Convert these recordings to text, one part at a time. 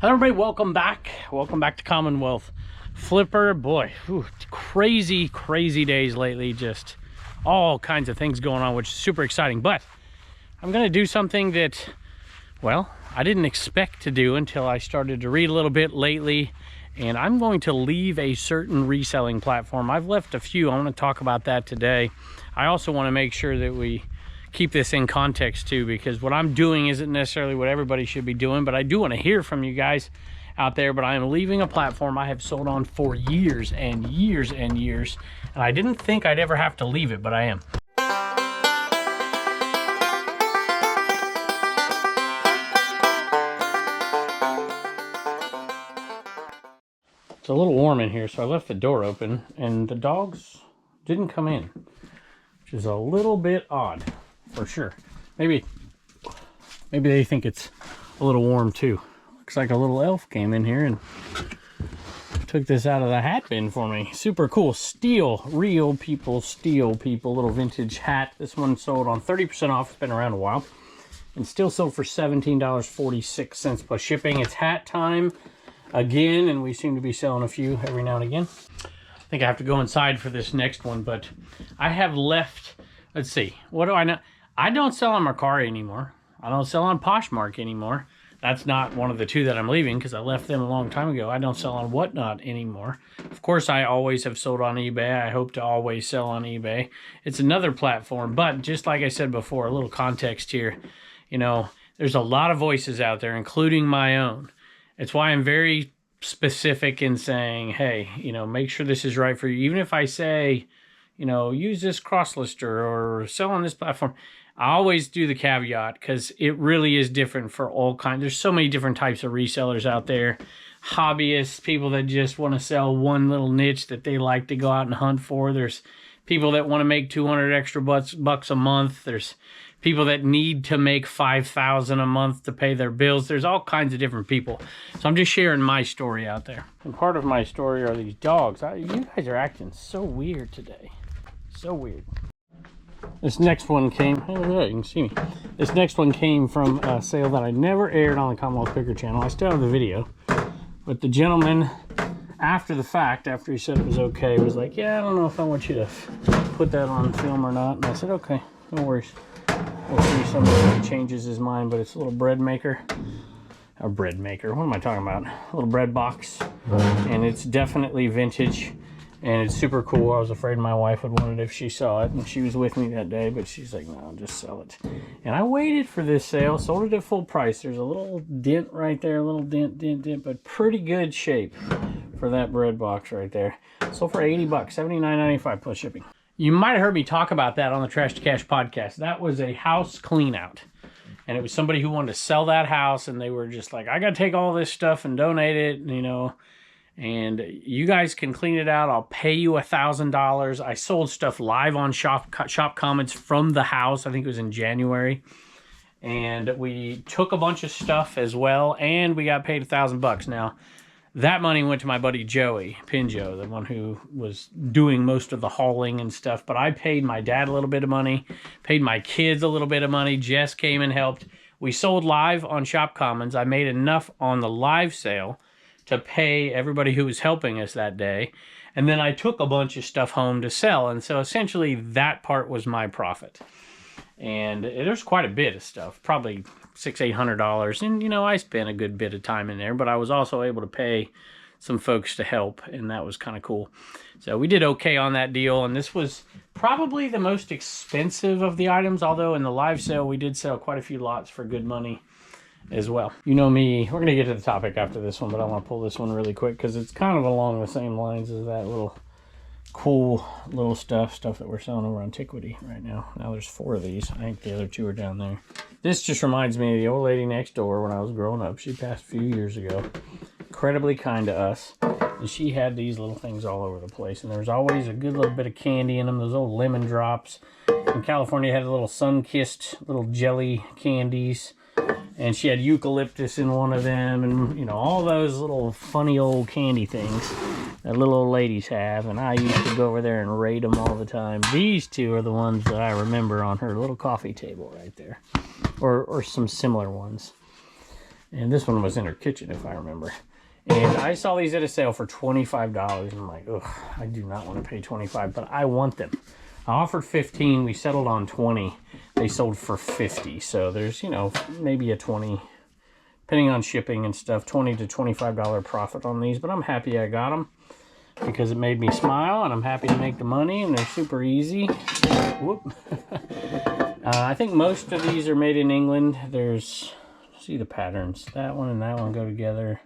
Hello everybody, welcome back. Welcome back to Commonwealth. Flipper, boy, crazy days lately. Just all kinds of things going on, which is super exciting. But I'm gonna do something that, well, I didn't expect to do until I started to read a little bit lately. And I'm going to leave a certain reselling platform. I've left a few. I want to talk about that today. I also want to make sure that we keep this in context too, because what I'm doing isn't necessarily what everybody should be doing, but I do want to hear from you guys out there. But I am leaving a platform I have sold on for years and years and years, and I didn't think I'd ever have to leave it, but I am. It's a little warm in here, so I left the door open and the dogs didn't come in, which is a little bit odd. For sure. Maybe they think it's a little warm too. Looks like a little elf came in here and took this out of the hat bin for me. Super cool. Steel, real people, steel people, little vintage hat. This one sold on 30% off. It's been around a while. And still sold for $17.46 plus shipping. It's hat time again, and we seem to be selling a few every now and again. I think I have to go inside for this next one, but I have left, let's see, what do I know? I don't sell on Mercari anymore. I don't sell on Poshmark anymore. That's not one of the two that I'm leaving because I left them a long time ago. I don't sell on Whatnot anymore. Of course, I always have sold on eBay. I hope to always sell on eBay. It's another platform, but just like I said before, a little context here. You know, there's a lot of voices out there, including my own. It's why I'm very specific in saying, hey, you know, make sure this is right for you. Even if I say, you know, use this cross-lister or sell on this platform, I always do the caveat because it really is different for all kinds. There's so many different types of resellers out there. Hobbyists, people that just want to sell one little niche that they like to go out and hunt for. There's people that want to make 200 extra bucks a month. There's people that need to make $5,000 a month to pay their bills. There's all kinds of different people. So I'm just sharing my story out there. And part of my story are these dogs. You guys are acting so weird today. So weird. This next one came, oh, you can see me. This next one came from a sale that I never aired on the Commonwealth Picker channel. I still have the video. But the gentleman, after the fact, after he said it was okay, was like, yeah, I don't know if I want you to put that on film or not. And I said, okay, no worries. We'll see somebody changes his mind, but it's a little bread maker. A bread maker, what am I talking about? A little bread box. And it's definitely vintage. And it's super cool. I was afraid my wife would want it if she saw it. And she was with me that day, but she's like, no, just sell it. And I waited for this sale, sold it at full price. There's a little dent right there, a little dent, but pretty good shape for that bread box right there. Sold for $80, $79.95 plus shipping. You might have heard me talk about that on the Trash to Cash podcast. That was a house clean out. And it was somebody who wanted to sell that house, and they were just like, I got to take all this stuff and donate it, you know. And you guys can clean it out. I'll pay you $1,000. I sold stuff live on shop comments from the house. I think it was in January. And we took a bunch of stuff as well, and we got paid $1,000. Now, that money went to my buddy Joey Pinjo, the one who was doing most of the hauling and stuff. But I paid my dad a little bit of money, paid my kids a little bit of money. Jess came and helped. We sold live on Shop Commons. I made enough on the live sale to pay everybody who was helping us that day. And then I took a bunch of stuff home to sell. And so essentially that part was my profit. And there's quite a bit of stuff, probably $600-800. And, you know, I spent a good bit of time in there, but I was also able to pay some folks to help, and that was kind of cool. So we did okay on that deal. And this was probably the most expensive of the items, although in the live sale, we did sell quite a few lots for good money as well. You know me, we're going to get to the topic after this one, but I want to pull this one really quick because it's kind of along the same lines as that little cool little stuff that we're selling over on Antiquity right now. Now there's 4 of these. I think the other 2 are down there. This just reminds me of the old lady next door when I was growing up. She passed a few years ago. Incredibly kind to us. And she had these little things all over the place. And there was always a good little bit of candy in them, those old lemon drops. In California, had a little sun-kissed little jelly candies. And she had eucalyptus in one of them, and, you know, all those little funny old candy things that little old ladies have. And I used to go over there and raid them all the time. These 2 are the ones that I remember on her little coffee table right there, or some similar ones. And this one was in her kitchen, if I remember. And I saw these at a sale for $25. I'm like, ugh, I do not want to pay $25, but I want them. I offered $15. We settled on $20. They sold for $50. So there's, you know, maybe a $20, depending on shipping and stuff, $20 to $25 profit on these. But I'm happy I got them because it made me smile, and I'm happy to make the money, and they're super easy. Whoop. I think most of these are made in England. There's, see the patterns. That one and that one go together.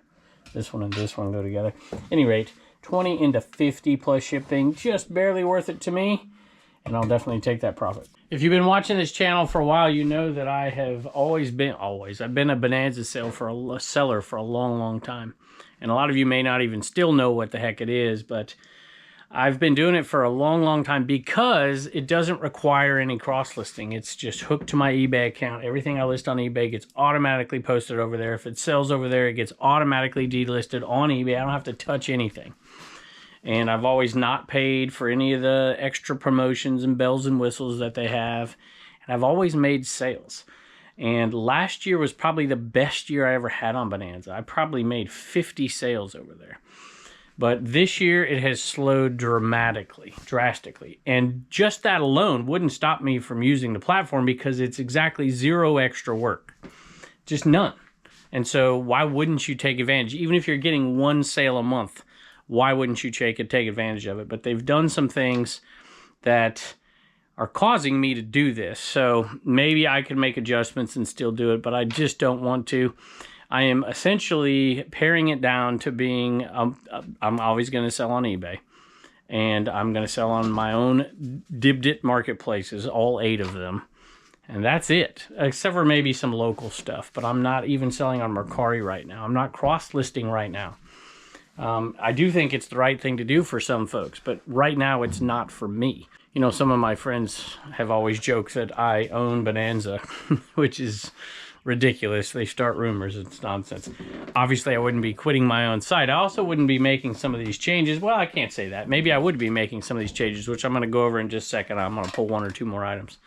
This one and this one go together. At any rate, 20 into 50 plus shipping, just barely worth it to me, and I'll definitely take that profit. If you've been watching this channel for a while, you know that I have I've been a Bonanza seller for a long, long time. And a lot of you may not even still know what the heck it is, but I've been doing it for a long, long time because it doesn't require any cross-listing. It's just hooked to my eBay account. Everything I list on eBay gets automatically posted over there. If it sells over there, it gets automatically delisted on eBay. I don't have to touch anything. And I've always not paid for any of the extra promotions and bells and whistles that they have. And I've always made sales. And last year was probably the best year I ever had on Bonanza. I probably made 50 sales over there. But this year it has slowed drastically. And just that alone wouldn't stop me from using the platform because it's exactly zero extra work. Just none. And so why wouldn't you take advantage? Even if you're getting one sale a month, why wouldn't you take advantage of it? But they've done some things that are causing me to do this. So maybe I could make adjustments and still do it, but I just don't want to. I am essentially paring it down to being, I'm always going to sell on eBay. And I'm going to sell on my own Dibdit marketplaces, all 8 of them. And that's it, except for maybe some local stuff. But I'm not even selling on Mercari right now. I'm not cross-listing right now. I do think it's the right thing to do for some folks, but right now it's not for me. You know, some of my friends have always joked that I own Bonanza, which is ridiculous. They start rumors. It's nonsense. Obviously, I wouldn't be quitting my own site. I also wouldn't be making some of these changes. Well, I can't say that. Maybe I would be making some of these changes, which I'm going to go over in just a second. I'm going to pull 1 or 2 more items.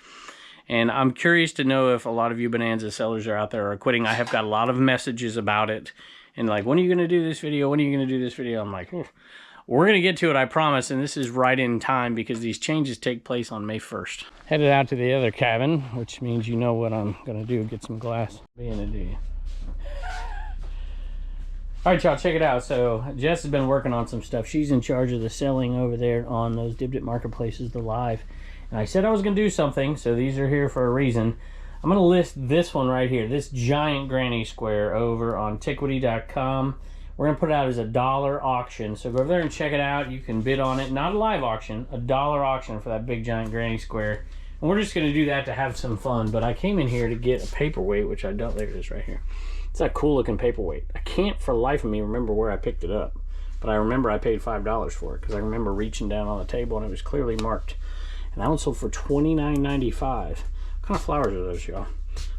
And I'm curious to know if a lot of you Bonanza sellers are out there are quitting. I have got a lot of messages about it. And like, when are you going to do this video? When are you going to do this video? I'm like, we're going to get to it, I promise. And this is right in time because these changes take place on May 1st. Headed out to the other cabin, which means you know what I'm going to do, get some glass. Being a dude. All right, y'all, check it out. So Jess has been working on some stuff. She's in charge of the selling over there on those Dibdit marketplaces, the live. And I said I was going to do something, so these are here for a reason. I'm going to list this one right here, this giant granny square over on Antiquity.com. We're going to put it out as a $1 auction. So go over there and check it out. You can bid on it. Not a live auction, a $1 auction for that big giant granny square. And we're just going to do that to have some fun. But I came in here to get a paperweight, which I don't, there it is right here. It's that cool looking paperweight. I can't for the life of me remember where I picked it up. But I remember I paid $5 for it because I remember reaching down on the table and it was clearly marked. And that one sold for $29.95. What kind of flowers are those, y'all?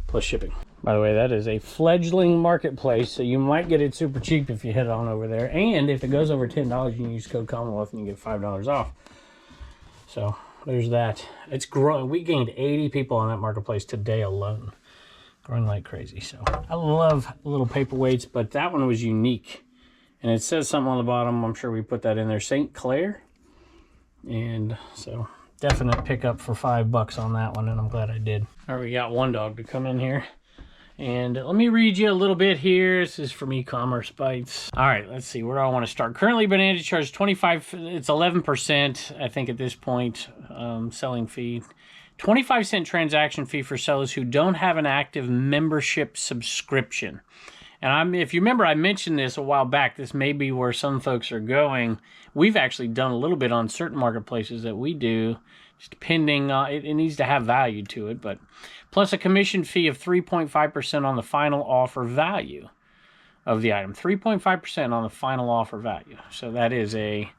Plus shipping. By the way, that is a fledgling marketplace, so you might get it super cheap if you head on over there. And if it goes over $10, you can use code Commonwealth and you get $5 off. So there's that. It's growing. We gained 80 people on that marketplace today alone. Growing like crazy. So I love little paperweights, but that one was unique. And it says something on the bottom. I'm sure we put that in there. St. Clair. And so definite pickup for $5 on that one, and I'm glad I did. All right, we got one dog to come in here. And let me read you a little bit here. This is from e-commerce bites. All right, let's see. Where do I want to start? Currently, Bonanza charges 25. It's 11%, I think, at this point, selling fee. 25-cent transaction fee for sellers who don't have an active membership subscription. And if you remember, I mentioned this a while back. This may be where some folks are going. We've actually done a little bit on certain marketplaces that we do, just depending on it needs to have value to it, but plus a commission fee of 3.5% on the final offer value of the item. 3.5% on the final offer value. So that is a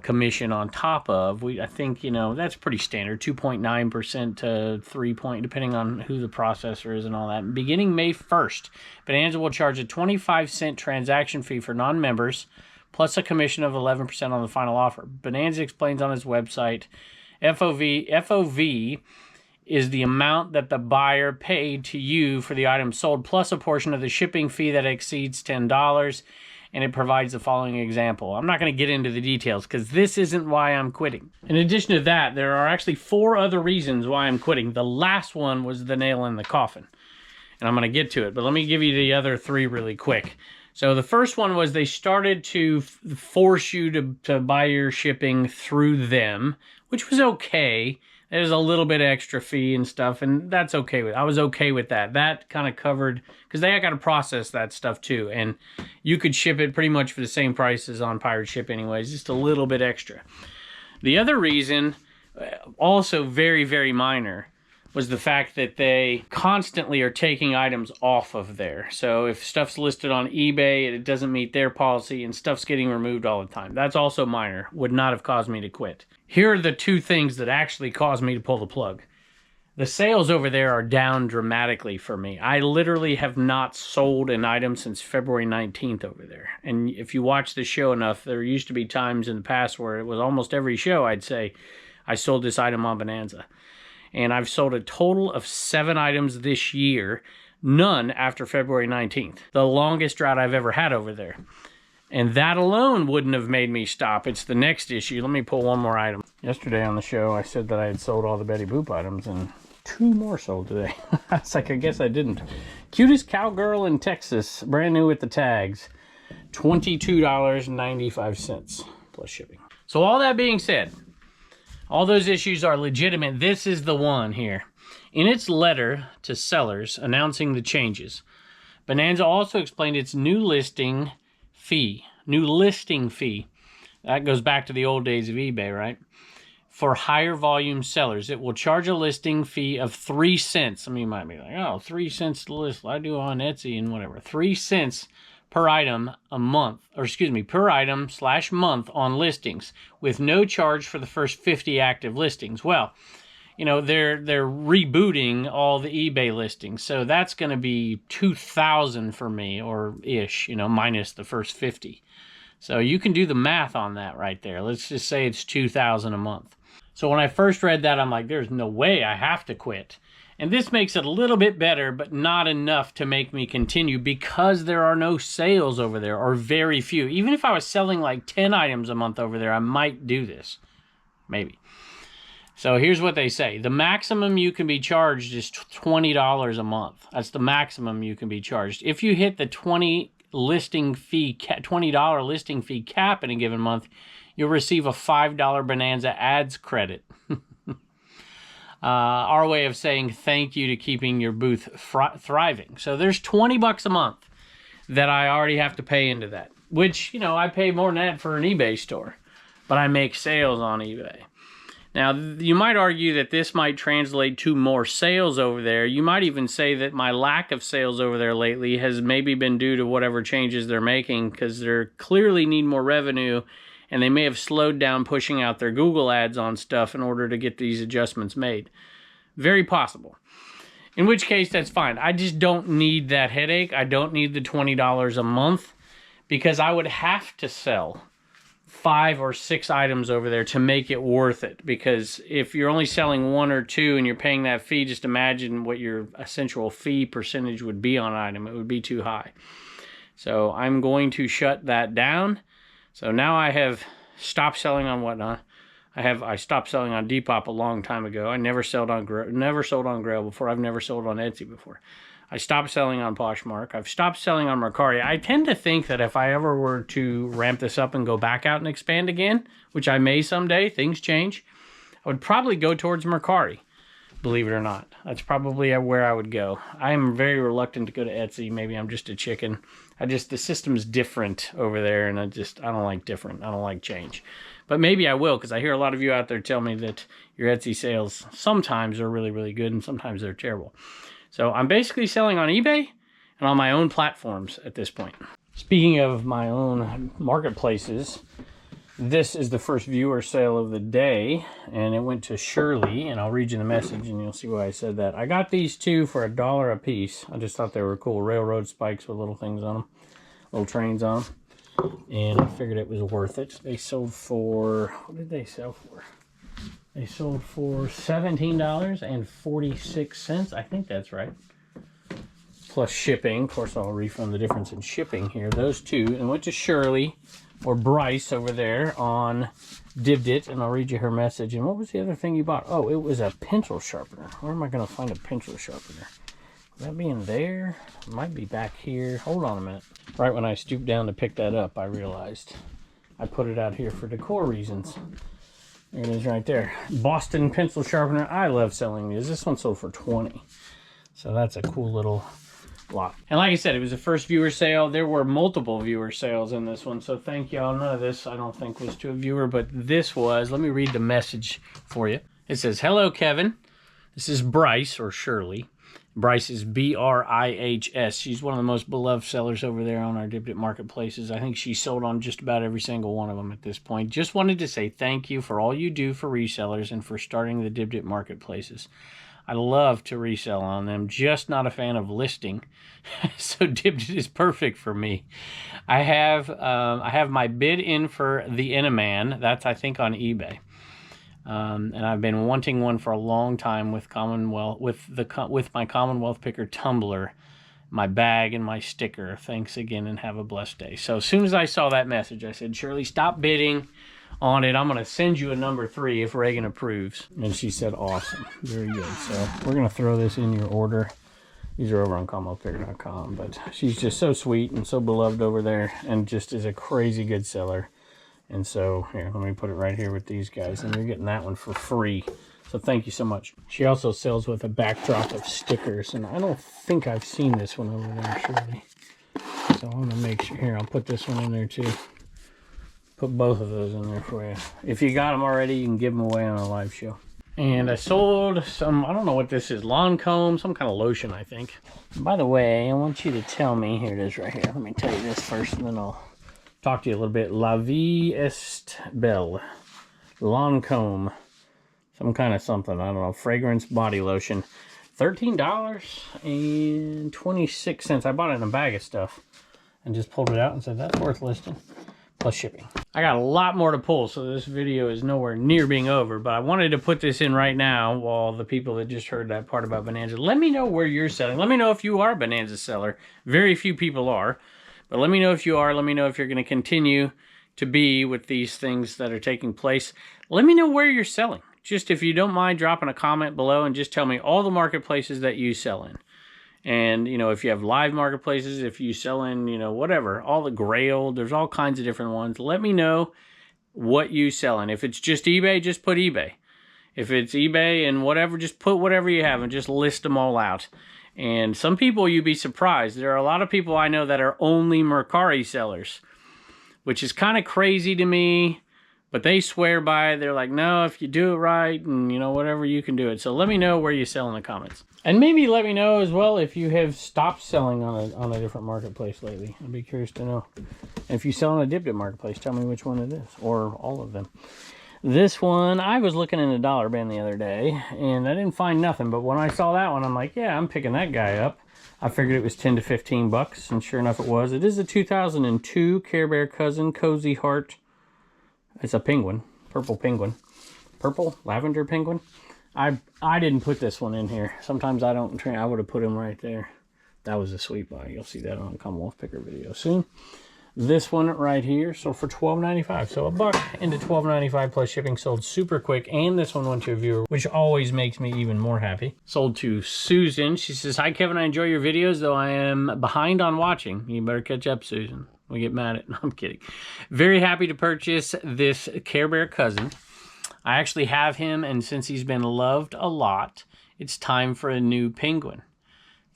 commission on top of, I think, you know, that's pretty standard, 2.9% to 3 point, depending on who the processor is and all that. Beginning May 1st, Bonanza will charge a 25-cent transaction fee for non-members, plus a commission of 11% on the final offer. Bonanza explains on his website, FOV is the amount that the buyer paid to you for the item sold, plus a portion of the shipping fee that exceeds $10. And it provides the following example. I'm not going to get into the details because this isn't why I'm quitting. In addition to that, there are actually 4 other reasons why I'm quitting. The last one was the nail in the coffin. And I'm going to get to it, but let me give you the other 3 really quick. So the first one was they started to force you to buy your shipping through them, which was okay. There's a little bit of extra fee and stuff, and that's okay. I was okay with that. That kind of covered, because they got to process that stuff too, and you could ship it pretty much for the same price as on pirate ship anyways, just a little bit extra. The other reason, also very, very minor, was the fact that they constantly are taking items off of there. So if stuff's listed on eBay and it doesn't meet their policy and stuff's getting removed all the time, that's also minor, would not have caused me to quit. Here are the 2 things that actually caused me to pull the plug. The sales over there are down dramatically for me. I literally have not sold an item since February 19th over there. And if you watch the show enough, there used to be times in the past where it was almost every show I'd say, I sold this item on Bonanza. And I've sold a total of 7 items this year, none after February 19th. The longest drought I've ever had over there. And that alone wouldn't have made me stop. It's the next issue. Let me pull one more item. Yesterday on the show, I said that I had sold all the Betty Boop items, and 2 more sold today. It's like, I guess I didn't. Cutest cowgirl in Texas, brand new with the tags. $22.95 plus shipping. So all that being said, all those issues are legitimate. This is the one here. In its letter to sellers announcing the changes, Bonanza also explained its new listing fee. That goes back to the old days of eBay, right? For higher volume sellers, it will charge a listing fee of 3 cents. Some of you might be like, oh, 3 cents to list. I do on Etsy and whatever. 3 cents per item a month, or excuse me, per item / month on listings, with no charge for the first 50 active listings. Well, you know, they're rebooting all the eBay listings, so that's going to be 2,000 for me, or ish, you know, minus the first 50. So you can do the math on that right there. Let's just say it's 2,000 a month. So when I first read that, I'm like, there's no way I have to quit. And this makes it a little bit better, but not enough to make me continue, because there are no sales over there, or very few. Even if I was selling like 10 items a month over there, I might do this. Maybe. So here's what they say. The maximum you can be charged is $20 a month. That's the maximum you can be charged. If you hit the $20 listing fee cap in a given month, you'll receive a $5 Bonanza ads credit. Our way of saying thank you to keeping your booth thriving. So there's $20 a month that I already have to pay into that, which, you know, I pay more than that for an eBay store, but I make sales on eBay. Now, you might argue that this might translate to more sales over there. You might even say that my lack of sales over there lately has maybe been due to whatever changes they're making, because they clearly need more revenue, and they may have slowed down pushing out their Google ads on stuff in order to get these adjustments made. Very possible. In which case, that's fine. I just don't need that headache. I don't need the $20 a month, because I would have to sell 5 or 6 items over there to make it worth it. Because if you're only selling 1 or 2 and you're paying that fee, just imagine what your essential fee percentage would be on an item. It would be too high. So I'm going to shut that down. So now I have stopped selling on Whatnot. I stopped selling on Depop a long time ago. I never sold on Grail before. I've never sold on Etsy before. I stopped selling on Poshmark. I've stopped selling on Mercari. I tend to think that if I ever were to ramp this up and go back out and expand again, which I may someday, things change, I would probably go towards Mercari, believe it or not. That's probably where I would go. I am very reluctant to go to Etsy. Maybe I'm just a chicken. The system's different over there, and I don't like different. I don't like change. But maybe I will, because I hear a lot of you out there tell me that your Etsy sales sometimes are really, really good, and sometimes they're terrible. So I'm basically selling on eBay and on my own platforms at this point. Speaking of my own marketplaces, this is the first viewer sale of the day, and it went to Shirley, and I'll read you the message and you'll see why I said that. I got these 2 for $1 a piece. I just thought they were cool. Railroad spikes with little things on them, little trains on them, and I figured it was worth it. They sold for, what did they sell for? They sold for $17.46. I think that's right. Plus shipping. Of course, I'll refund the difference in shipping here. Those two. And went to Shirley or Bryce over there on Divdit. And I'll read you her message. And what was the other thing you bought? Oh, it was a pencil sharpener. Where am I going to find a pencil sharpener? Would that be in there? It might be back here. Hold on a minute. Right when I stooped down to pick that up, I realized I put it out here for decor reasons. There it is right there. Boston pencil sharpener. I love selling these. This one sold for $20. So that's a cool little lot. And like I said, it was a first viewer sale. There were multiple viewer sales in this one. So thank y'all. None of this I don't think was to a viewer, but this was. Let me read the message for you. It says, "Hello, Kevin. This is Bryce or Shirley. Bryce is B-R-I-H-S. She's one of the most beloved sellers over there on our Divdit marketplaces. I think she's sold on just about every single one of them at this point. Just wanted to say thank you for all you do for resellers and for starting the Divdit marketplaces. I love to resell on them, just not a fan of listing. So Divdit is perfect for me. I have my bid in for the Inaman. That's, I think, on eBay. And I've been wanting one for a long time with Commonwealth, with my Commonwealth picker tumbler, my bag, and my sticker. Thanks again, and have a blessed day." So as soon as I saw that message, I said, "Shirley, stop bidding on it. I'm going to send you a number 3 if Reagan approves." And she said, "Awesome, very good." So we're going to throw this in your order. These are over on CommonwealthPicker.com, but she's just so sweet and so beloved over there, and just is a crazy good seller. And so, here, let me put it right here with these guys. And you're getting that one for free. So thank you so much. She also sells with a backdrop of stickers. And I don't think I've seen this one over there, Shirley. So I'm going to make sure. Here, I'll put this one in there too. Put both of those in there for you. If you got them already, you can give them away on a live show. And I sold some, I don't know what this is, lawn comb, some kind of lotion, I think. By the way, I want you to tell me, here it is right here. Let me tell you this first, and then I'll talk to you a little bit. La Vie est belle. Lawn comb. Some kind of something. I don't know. Fragrance body lotion. $13.26. I bought it in a bag of stuff. And just pulled it out and said, that's worth listing. Plus shipping. I got a lot more to pull, so this video is nowhere near being over. But I wanted to put this in right now while the people that just heard that part about Bonanza. Let me know where you're selling. Let me know if you are a Bonanza seller. Very few people are. But let me know if you are. Let me know if you're going to continue to be with these things that are taking place. Let me know where you're selling. Just if you don't mind dropping a comment below and just tell me all the marketplaces that you sell in. And, you know, if you have live marketplaces, if you sell in, you know, whatever, all the Grail, there's all kinds of different ones. Let me know what you sell in. If it's just eBay, just put eBay. If it's eBay and whatever, just put whatever you have and just list them all out. And some people, you'd be surprised. There are a lot of people I know that are only Mercari sellers, which is kind of crazy to me, but they swear by it. They're like, no, if you do it right and, you know, whatever, you can do it. So let me know where you sell in the comments. And maybe let me know as well if you have stopped selling on a different marketplace lately. I'd be curious to know. And if you sell on a Divdit marketplace, tell me which one it is, or all of them. This one, I was looking in the dollar bin the other day, and I didn't find nothing. But when I saw that one, I'm like, yeah, I'm picking that guy up. I figured it was 10 to 15 bucks, and sure enough it was. It is a 2002 Care Bear Cousin Cozy Heart. It's a penguin, purple penguin. Purple, lavender penguin. I didn't put this one in here. Sometimes I don't train. I would have put him right there. That was a sweet buy. You'll see that on the Commonwealth Picker video soon. This one right here sold for $12.95. So $1 into $12.95 plus shipping, sold super quick. And this one went to a viewer, which always makes me even more happy. Sold to Susan. She says, "Hi Kevin, I enjoy your videos, though I am behind on watching. You better catch up, Susan. We get mad at." No, I'm kidding. Very happy to purchase this Care Bear Cousin. I actually have him, and since he's been loved a lot, it's time for a new penguin.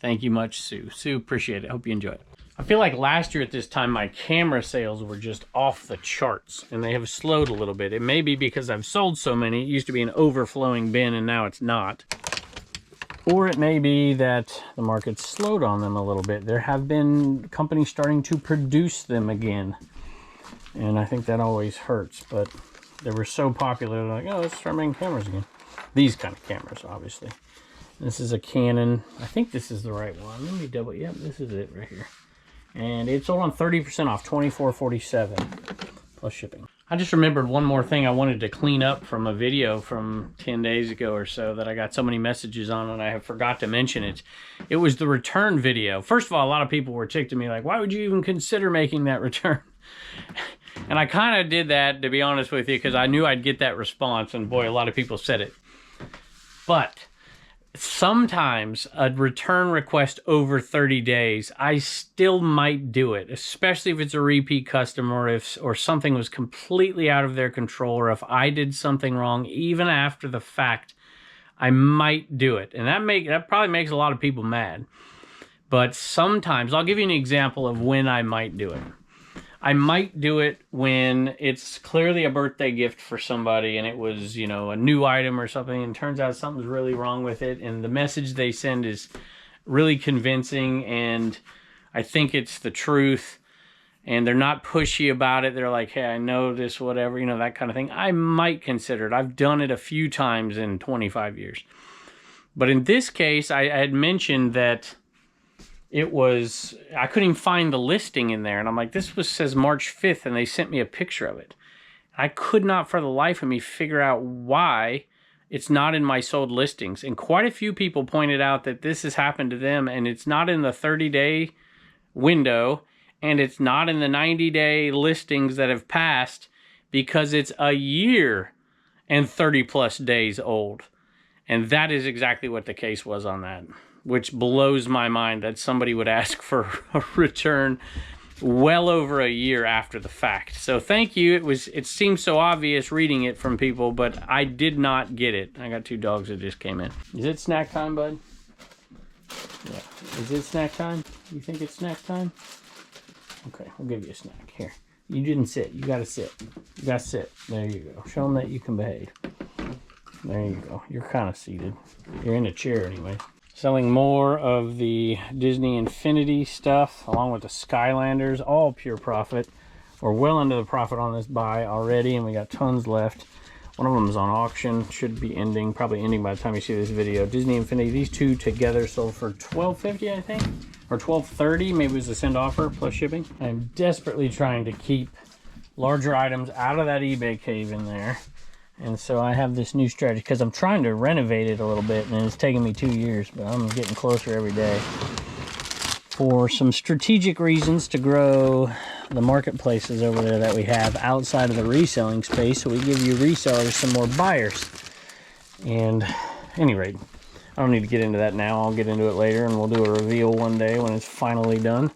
Thank you much, Sue. Sue, appreciate it. Hope you enjoy it. I feel like last year at this time, my camera sales were just off the charts, and they have slowed a little bit. It may be because I've sold so many. It used to be an overflowing bin, and now it's not. Or it may be that the market's slowed on them a little bit. There have been companies starting to produce them again, and I think that always hurts, but they were so popular, they're like, oh, let's start making cameras again. These kind of cameras, obviously. This is a Canon. I think this is the right one. Let me double. Yep, this is it right here. And it's sold on 30% off, $24.47 plus shipping. I just remembered one more thing I wanted to clean up from a video from 10 days ago or so that I got so many messages on, and I have forgot to mention it. It was the return video. First of all, a lot of people were ticked at me like, why would you even consider making that return? And I kind of did that, to be honest with you, because I knew I'd get that response, and boy, a lot of people said it. But sometimes a return request over 30 days, I still might do it, especially if it's a repeat customer, or something was completely out of their control, or if I did something wrong, even after the fact, I might do it. And that probably makes a lot of people mad. But sometimes, I'll give you an example of when I might do it. I might do it when it's clearly a birthday gift for somebody and it was, you know, a new item or something, and turns out something's really wrong with it, and the message they send is really convincing and I think it's the truth, and they're not pushy about it. They're like, hey, I know this, whatever, you know, that kind of thing. I might consider it. I've done it a few times in 25 years. But in this case, I had mentioned that I couldn't even find the listing in there. And I'm like, says March 5th, and they sent me a picture of it. I could not for the life of me figure out why it's not in my sold listings. And quite a few people pointed out that this has happened to them, and it's not in the 30-day window, and it's not in the 90-day listings that have passed, because it's a year and 30-plus days old. And that is exactly what the case was on that, which blows my mind that somebody would ask for a return well over a year after the fact. So thank you. It seemed so obvious reading it from people, but I did not get it. I got two dogs that just came in. Is it snack time, bud? Yeah. Is it snack time? You think it's snack time? Okay, I'll give you a snack. Here. You didn't sit. You gotta sit. You gotta sit. There you go. Show them that you can behave. There you go. You're kind of seated. You're in a chair anyway. Selling more of the Disney Infinity stuff, along with the Skylanders, all pure profit. We're well into the profit on this buy already, and we got tons left. One of them is on auction, should be ending, probably ending by the time you see this video. Disney Infinity, these two together sold for $12.50, I think, or $12.30, maybe it was a send offer plus shipping. I'm desperately trying to keep larger items out of that eBay cave in there. And so I have this new strategy because I'm trying to renovate it a little bit, and it's taken me 2 years, but I'm getting closer every day. For some strategic reasons to grow the marketplaces over there that we have outside of the reselling space, so we give you resellers some more buyers. And at any rate, I don't need to get into that now. I'll get into it later, and we'll do a reveal one day when it's finally done.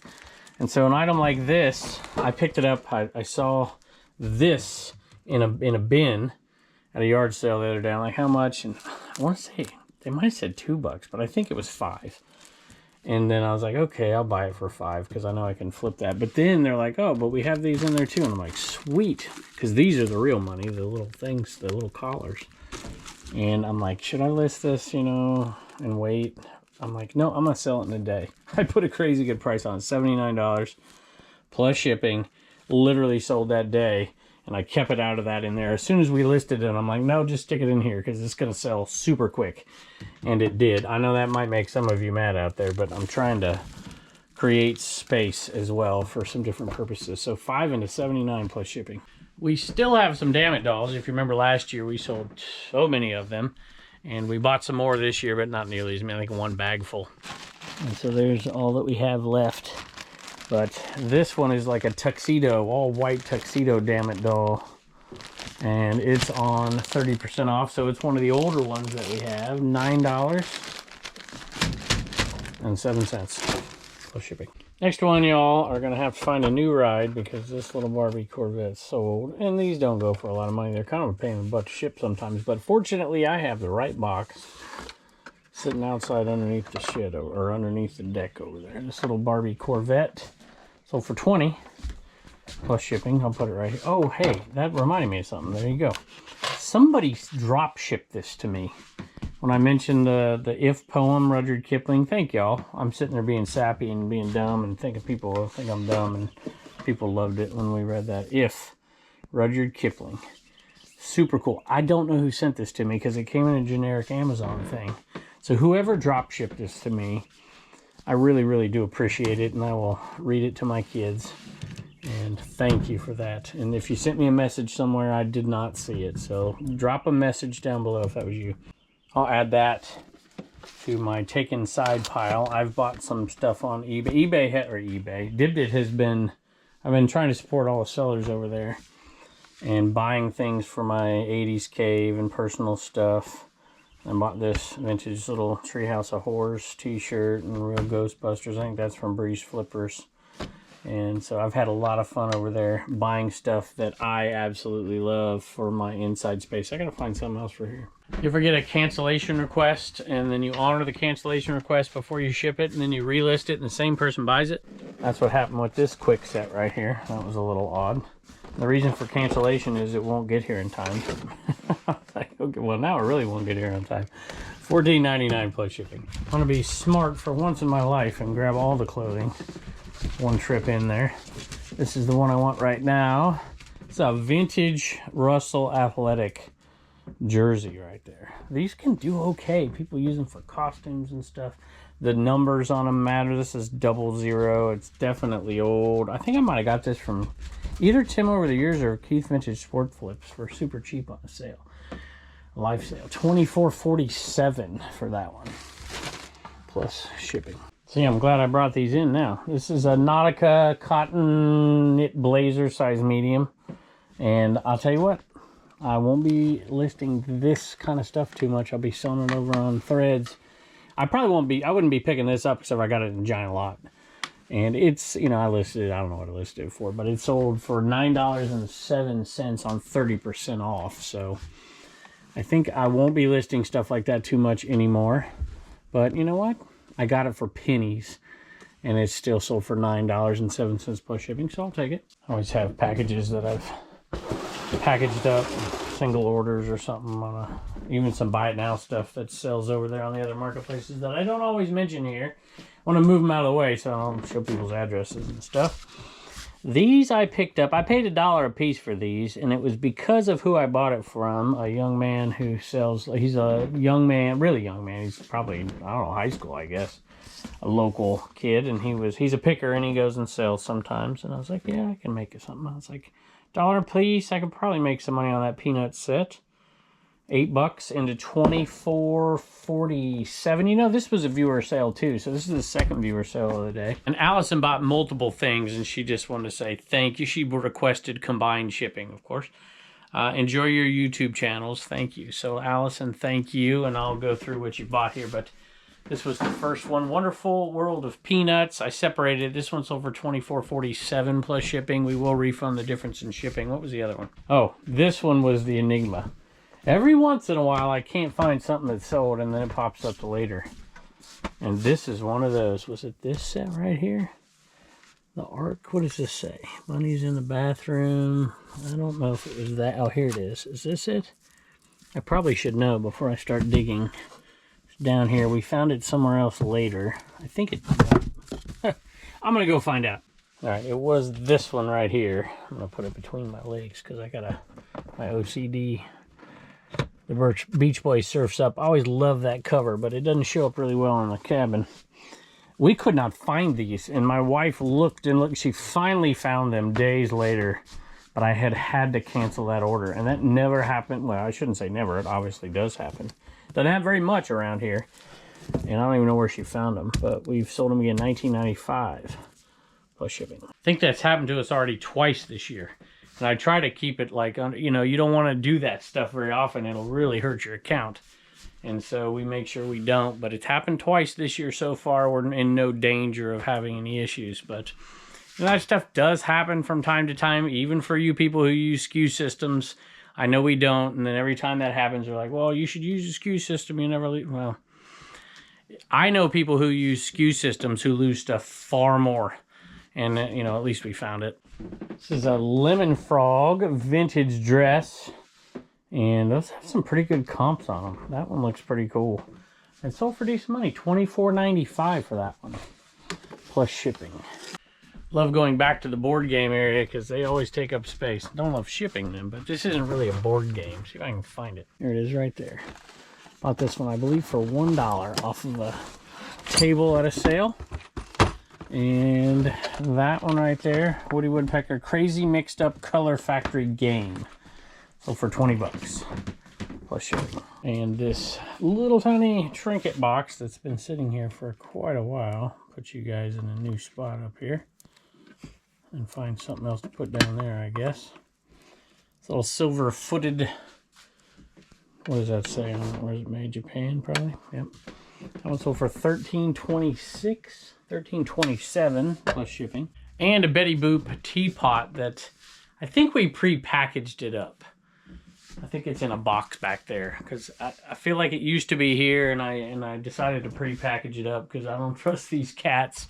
And so an item like this, I picked it up. I saw this in a bin at a yard sale the other day. I'm like, how much? And I want to say they might have said $2, but I think it was $5. And then I was like, okay, I'll buy it for $5 because I know I can flip that. But then they're like, oh, but we have these in there too. And I'm like, sweet, because these are the real money, the little things, the little collars. And I'm like, should I list this, you know, and wait? I'm like, no, I'm gonna sell it in a day. I put a crazy good price on it, $79 plus shipping. Literally sold that day. And I kept it out of that in there. As soon as we listed it, I'm like, no, just stick it in here because it's going to sell super quick. And it did. I know that might make some of you mad out there, but I'm trying to create space as well for some different purposes. So $5 into $79 plus shipping. We still have some Damn It dolls. If you remember last year, we sold so many of them. And we bought some more this year, but not nearly as many. I think one bag full. And so there's all that we have left. But this one is like a tuxedo, all white tuxedo Damn It doll. And it's on 30% off, so it's one of the older ones that we have. $9.07 plus shipping. Next one, y'all are gonna have to find a new ride because this little Barbie Corvette's sold. And these don't go for a lot of money. They're kind of a pain in the butt to ship sometimes. But fortunately, I have the right box sitting outside underneath the shed, or underneath the deck over there. This little Barbie Corvette sold for $20 plus shipping. I'll put it right here. Oh, hey, that reminded me of something. There you go. Somebody drop shipped this to me when I mentioned the If poem, Rudyard Kipling. Thank y'all. I'm sitting there being sappy and being dumb and thinking people will think I'm dumb, and people loved it when we read that. If, Rudyard Kipling. Super cool. I don't know who sent this to me because it came in a generic Amazon thing. So whoever drop shipped this to me, I really, really do appreciate it, and I will read it to my kids. And thank you for that. And if you sent me a message somewhere, I did not see it. So drop a message down below if that was you. I'll add that to my taken side pile. I've bought some stuff on eBay. Dibdit has been, I've been trying to support all the sellers over there and buying things for my 80s cave and personal stuff. I bought this vintage little Treehouse of Horrors t-shirt and Real Ghostbusters. I think that's from Breeze Flippers. And so I've had a lot of fun over there buying stuff that I absolutely love for my inside space. I gotta find something else for here. You ever get a cancellation request and then you honor the cancellation request before you ship it and then you relist it and the same person buys it? That's what happened with this quick set right here. That was a little odd. The reason for cancellation is it won't get here in time. I was like, okay, well now it really won't get here on time. $14.99 plus shipping. I want to be smart for once in my life and grab all the clothing. One trip in there. This is the one I want right now. It's a vintage Russell Athletic jersey right there. These can do okay. People use them for costumes and stuff. The numbers on them matter. This is 00. It's definitely old. I think I might have got this from either Tim Over the Years or Keith Vintage Sport Flips for super cheap on a sale. Live sale. $24.47 for that one. Plus shipping. See, I'm glad I brought these in now. This is a Nautica cotton knit blazer size medium. And I'll tell you what, I won't be listing this kind of stuff too much. I'll be selling it over on Threads. I wouldn't be picking this up except I got it in Giant Lot. And it's, you know, I don't know what I listed it for, but it sold for $9.07 on 30% off. So I think I won't be listing stuff like that too much anymore. But you know what? I got it for pennies, and it's still sold for $9.07 plus shipping, so I'll take it. I always have packages that I've packaged up, single orders or something, on even some buy it now stuff that sells over there on the other marketplaces that I don't always mention here. I want to move them out of the way so I don't show people's addresses and stuff. These I picked up. I paid $1 a piece for these, and it was because of who I bought it from. A young man who sells, he's a young man, really young man. He's probably, I don't know, high school, I guess. A local kid, and he's a picker, and he goes and sells sometimes. And I was like, yeah, I can make it something. I was like, $1 a piece. I could probably make some money on that peanut set. $8 into $24.47. You know, this was a viewer sale too, so this is the second viewer sale of the day. And Allison bought multiple things, and she just wanted to say thank you. She requested combined shipping, of course. Enjoy your YouTube channels. Thank you. So Allison, thank you, and I'll go through what you bought here, but this was the first one. Wonderful World of Peanuts. I separated. This one sold for $24.47 plus shipping. We will refund the difference in shipping. What was the other one? Oh, this one was the Enigma. Every once in a while, I can't find something that's sold, and then it pops up later. And this is one of those. Was it this set right here? The Ark? What does this say? Bunny's in the bathroom. I don't know if it was that. Oh, here it is. Is this it? I probably should know before I start digging. It's down here. We found it somewhere else later. I think it... I'm going to go find out. All right, it was this one right here. I'm going to put it between my legs because I got my OCD... The Beach Boys Surfs Up. I always love that cover, but it doesn't show up really well in the cabin. We could not find these, and my wife looked and looked. She finally found them days later, but I had to cancel that order, and that never happened. Well, I shouldn't say never. It obviously does happen. Doesn't have very much around here, and I don't even know where she found them, but we've sold them again $19.95 plus shipping. I think that's happened to us already twice this year. And I try to keep it like, you know, you don't want to do that stuff very often. It'll really hurt your account. And so we make sure we don't. But it's happened twice this year so far. We're in no danger of having any issues. But you know, that stuff does happen from time to time, even for you people who use SKU systems. I know we don't. And then every time that happens, they're like, well, you should use a SKU system. You never leave. Well, I know people who use SKU systems who lose stuff far more. And, you know, at least we found it. This is a Lemon Frog vintage dress. And those have some pretty good comps on them. That one looks pretty cool. And sold for decent money. $24.95 for that one. Plus shipping. Love going back to the board game area because they always take up space. Don't love shipping them, but this isn't really a board game. See if I can find it. Here it is right there. Bought this one, I believe, for $1 off of a table at a sale. And that one right there, Woody Woodpecker Crazy Mixed Up Color Factory Game. So for 20 bucks plus shipping. And this little tiny trinket box that's been sitting here for quite a while. Put you guys in a new spot up here. And find something else to put down there, I guess. This little silver-footed, what does that say on it? Where is it made? Japan, probably? Yep. That one sold for $13.26, $13.27 plus shipping. And a Betty Boop teapot that I think we pre-packaged it up. I think it's in a box back there because I feel like it used to be here, and I decided to pre-package it up because I don't trust these cats.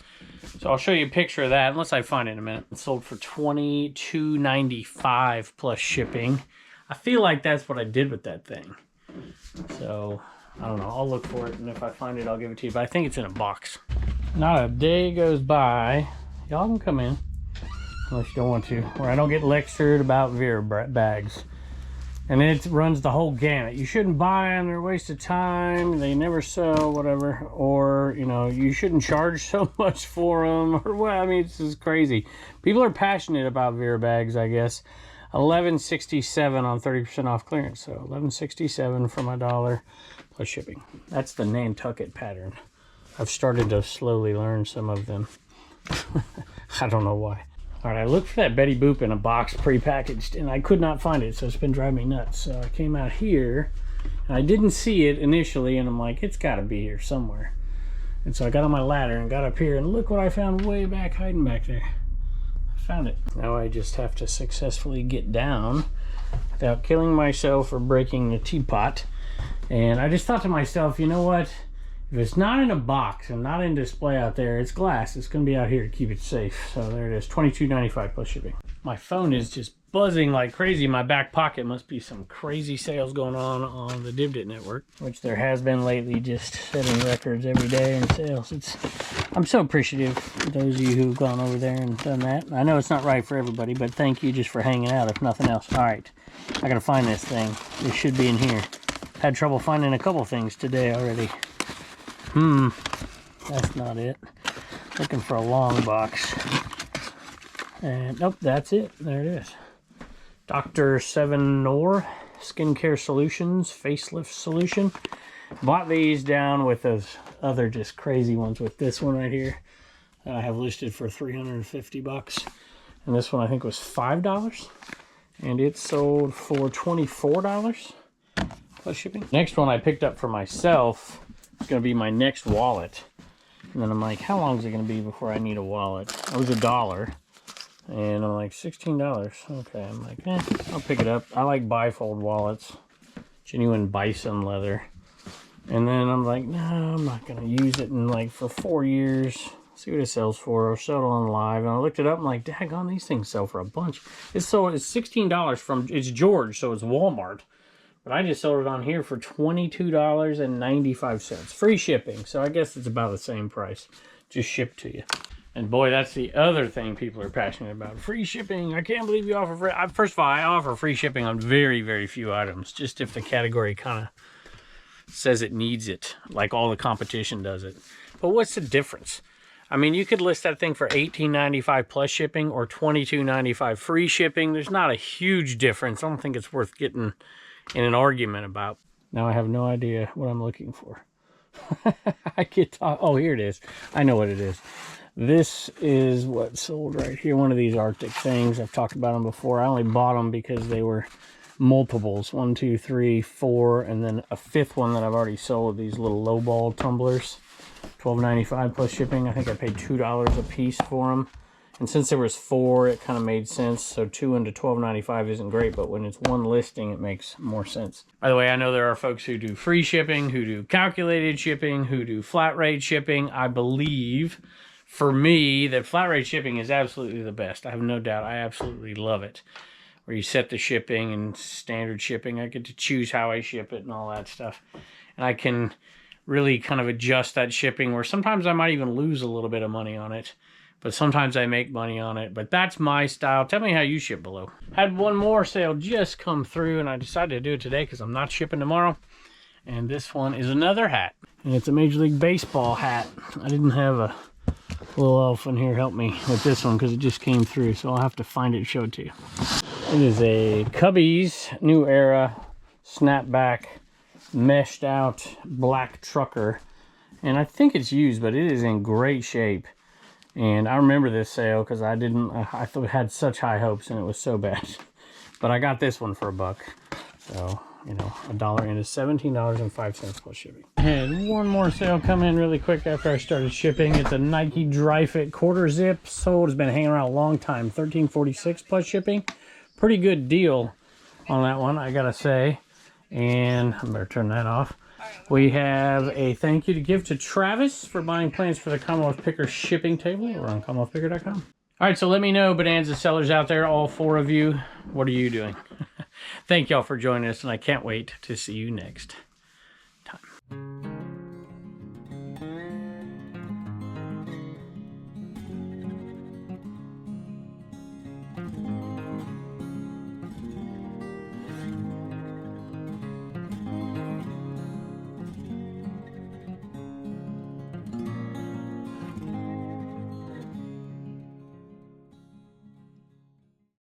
So I'll show you a picture of that unless I find it in a minute. It sold for $22.95 plus shipping. I feel like that's what I did with that thing. So I don't know. I'll look for it, and if I find it, I'll give it to you. But I think it's in a box. Not a day goes by. Y'all can come in unless you don't want to, where I don't get lectured about Vera bags. And it runs the whole gamut. You shouldn't buy them, they're a waste of time, they never sell, whatever. Or, you know, you shouldn't charge so much for them, or what. I mean, it's just crazy. People are passionate about Vera bags, I guess. $11.67 on 30% off clearance. So $11.67 for my $1 plus shipping. That's the Nantucket pattern. I've started to slowly learn some of them. I don't know why. All right, I looked for that Betty Boop in a box pre-packaged, and I could not find it, so it's been driving me nuts. So I came out here, and I didn't see it initially, and I'm like, it's got to be here somewhere. And so I got on my ladder and got up here, and look what I found way back, hiding back there. I found it. Now I just have to successfully get down without killing myself or breaking the teapot. And I just thought to myself, you know what? If it's not in a box and not in display out there, it's glass. It's going to be out here to keep it safe. So there it is, $22.95 plus shipping. My phone is just buzzing like crazy in my back pocket. Must be some crazy sales going on the Dibdit network, which there has been lately, just setting records every day in sales. I'm so appreciative of those of you who've gone over there and done that. I know it's not right for everybody, but thank you just for hanging out, if nothing else. All right, I got to find this thing. It should be in here. Had trouble finding a couple things today already. That's not it. Looking for a long box. And nope, that's it. There it is. Dr. Seven Nor Skincare Solutions Facelift Solution. Bought these down with those other just crazy ones, with this one right here that I have listed for 350 bucks. And this one I think was $5. And it sold for $24 plus shipping. Next one I picked up for myself. It's going to be my next wallet. And then I'm like, how long is it going to be before I need a wallet? It was $1. And I'm like, $16. Okay, I'm like, I'll pick it up. I like bifold wallets. Genuine bison leather. And then I'm like, no, I'm not going to use it in like for 4 years. See what it sells for. I'll sell it on live. And I looked it up. I'm like, daggone, these things sell for a bunch. It's $16 from, it's George, so it's Walmart. But I just sold it on here for $22.95. Free shipping. So I guess it's about the same price. Just shipped to you. And boy, that's the other thing people are passionate about. Free shipping. I can't believe you offer free. First of all, I offer free shipping on very, very few items. Just if the category kind of says it needs it. Like all the competition does it. But what's the difference? I mean, you could list that thing for $18.95 plus shipping or $22.95 free shipping. There's not a huge difference. I don't think it's worth getting in an argument about. Now I have no idea what I'm looking for. I get talk. Oh, here it is. I know what it is. This is what sold right here. One of these Arctic things. I've talked about them before. I only bought them because they were multiples. 1, 2, 3, 4, and then a fifth one that I've already sold. These little lowball tumblers. $12.95 plus shipping. I think I paid $2 a piece for them. And since there was 4, it kind of made sense. So 2 into $12.95 isn't great, but when it's one listing, it makes more sense. By the way, I know there are folks who do free shipping, who do calculated shipping, who do flat rate shipping. I believe, for me, that flat rate shipping is absolutely the best. I have no doubt. I absolutely love it. Where you set the shipping and standard shipping. I get to choose how I ship it and all that stuff. And I can really kind of adjust that shipping, where sometimes I might even lose a little bit of money on it. But sometimes I make money on it. But that's my style. Tell me how you ship below. Had one more sale just come through, and I decided to do it today because I'm not shipping tomorrow. And this one is another hat. And it's a Major League Baseball hat. I didn't have a Little elf in here help me with this one because it just came through, so I'll have to find it and show it to you. It is a Cubby's New Era snapback meshed out black trucker, and I think it's used, but it is in great shape. And I remember this sale because I had such high hopes and it was so bad. But I got this one for $1. So, you know, $1 in is $17.05 plus shipping. I had one more sale come in really quick after I started shipping. It's a Nike Dry Fit quarter zip. Sold, has been hanging around a long time. $13.46 plus shipping. Pretty good deal on that one, I gotta say. And I better turn that off. We have a thank you to give to Travis for buying plans for the Commonwealth Picker shipping table over on CommonwealthPicker.com. All right, so let me know, Bonanza sellers out there, all 4 of you, what are you doing? Thank y'all for joining us, and I can't wait to see you next.